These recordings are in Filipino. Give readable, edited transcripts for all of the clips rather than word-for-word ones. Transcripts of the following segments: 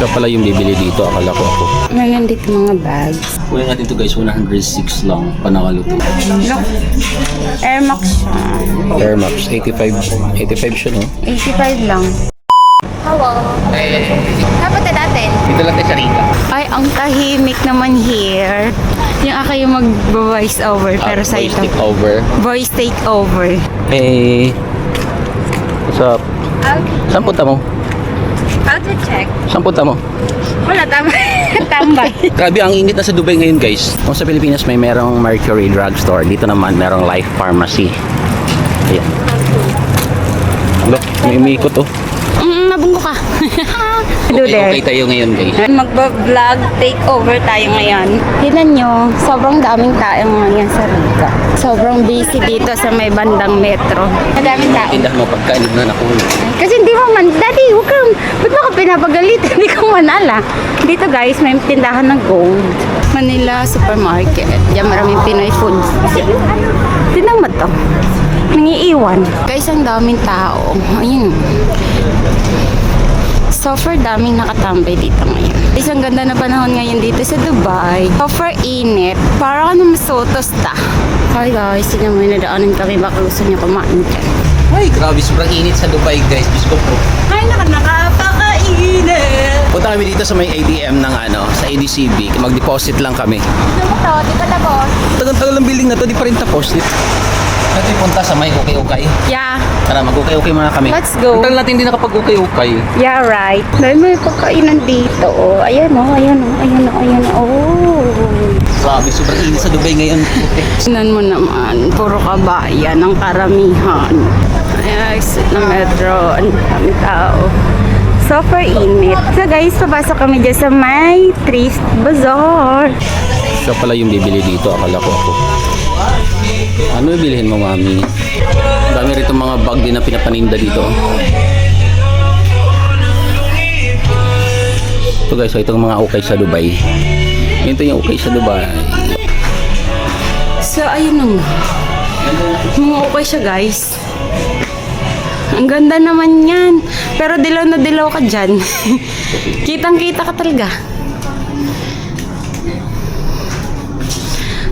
Siya pala yung bibili dito, akala ko ako. Meron dito mga bags. Kuya natin to guys, 106 lang, panakaluto. Look, Air Max siya. Air Max, 85 siya no? 85 lang. Hello. Dapat natin. Dito lang tayo sa Rica. Ay, ang tahimik naman here. Yung aka yung mag-voice over, pero sa Voice ito. take over. Voice take over. Hey, what's up? Saan punta mo? How to check? Saan punta mo? Wala, tambay. Grabe, ang init na sa Dubai ngayon guys. Kung sa Pilipinas may merong Mercury Drugstore, dito naman merong Life Pharmacy. Ayan. Look, may umikot oh. Nabunggo ka. Okay tayo ngayon guys. Magba-vlog takeover tayo ngayon. Tignan nyo, sobrang daming tao ngayon sa Rica. Sobrang busy dito sa may bandang metro. Madaming tao. Tindah mo pagkain na ako. Kasi hindi mo man, Daddy, huwag kang, ba't mo ka pinapagalit? Hindi ko manala. Dito guys, may tindahan ng gold. Manila Supermarket. Diyan maraming Pinoy food. Tignan mo to. Nangiiwan. Guys, ang daming tao. Ayun. Super daming nakatambay dito ngayon. Guys, ang ganda na panahon ngayon dito sa Dubai. Super init. Parang ano masotos ta. Hi guys, tignan mo, nadaanan kami. Baka gusto niyo kumain dyan. Ay, grabe, sobrang init sa Dubai guys. Diyos ko po. Ay, nakapakainit. Punta kami dito sa may ADM ng sa ADCB. Mag-deposit lang kami. Ano mo to? Di pa tapos? Tagal-tagal ng building na to, di pa rin tapos. Natin punta sa may ukay-ukay. Yeah. Tara, mag-ukay-ukay muna kami. Let's go. Ang tagal natin hindi nakapag-ukay-ukay. Yeah, right. Dahil may pagkainan dito. Oh. Ayan o, ayan o, ayan o, ayan o. Oh. Grabe, sobrang init sa Dubai ngayon. Tingnan mo naman, puro kabayan ang karamihan. Ay, exit na metro. Ang daming tao. Super init. So guys, papasok kami dyan sa may Thrift Bazaar. Siya pala yung bibili dito, akala ko ako. Ano bibilihin mo, mami? Dami rito mga bag din na pinapaninda dito. Ito guys, so itong mga ukay sa Dubai. Ito yung ukay sa Dubai. So, ayun na nga. Mga okay siya, guys. Ang ganda naman yan. Pero dilaw na dilaw ka dyan. Kitang-kita ka talaga.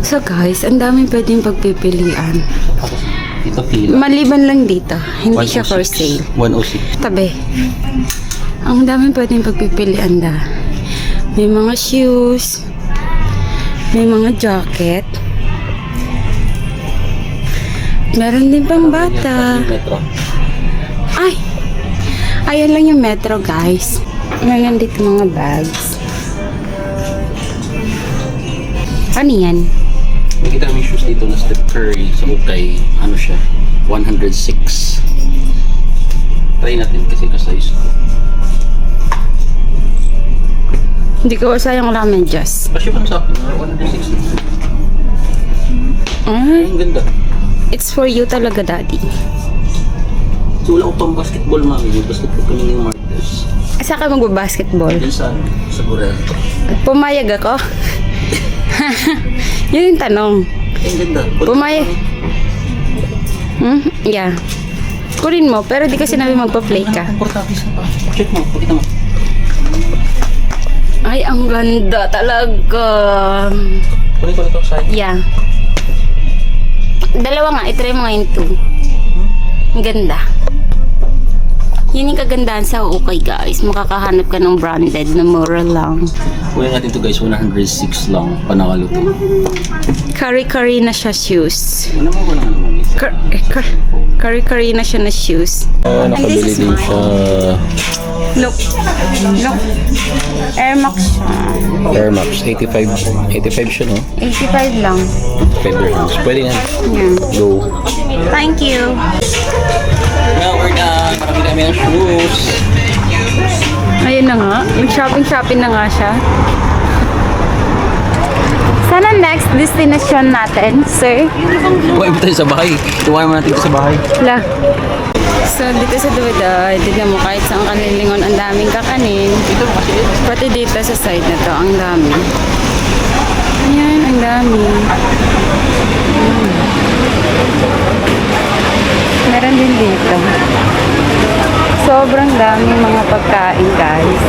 So guys, ang daming pwedeng pagpipilian. Ito pila. Maliban lang dito. Hindi siya for sale. 106. Tabi. Ang daming pwedeng pagpipilian da. May mga shoes. May mga jacket. Meron din pang bata. Metro. Ay! Ayan lang yung metro, guys. Meron dito mga bags. Ano yan? Nakita kami shoes dito na Steph Curry sa ukay. Ano siya? 106. Try natin kasi ka-size ko. Hindi ko sayang ramen just. Kasi pa sa akin, 106. Ay, Ang ganda. it's for you talaga, Daddy. So wala ko pang basketball, mami. May basketball kami ng Martes. Saan ka magbabasketball? Diyan sa Burel. Pumayag ako? Yun yung tanong. Ang ganda. Pumayag. Yeah. Kunin mo, pero di ka sinabi magpa-play ka. Komportable sa pa. Check mo, pakita mo. Ay, ang ganda talaga. Kunin ko nito sa side. Yeah. Dalawa nga, itry mo ngayon 2. Ang ganda. Yun yung kagandahan sa ukay, guys. Makakahanap ka ng branded na mura lang. Kuya natin to guys, 106 lang, panakaluto. Curry-curry na siya shoes. Ano mo ba naman? Curry-curry na siya na shoes. Nakabili din siya. Look. Look. Air Max siya. Air Max, 85 siya no? 85 lang. 85 dirhams. Pwede yan. Yeah. Go. Thank you. Now we're done. Nakabili kami ng shoes. Ayun na nga. Nag-shopping na nga siya. Sana next destination natin, sir? Huwag iba tayo sa bahay. Tuwain mo natin sa bahay. La. So, dito sa Dubai, tignan mo kahit saan kanilingon, ang daming kakanin. Ito kasi. Pati dito sa side na to, ang dami. Ayan, ang dami. Meron din dito. Sobrang dami mga pagkain, guys.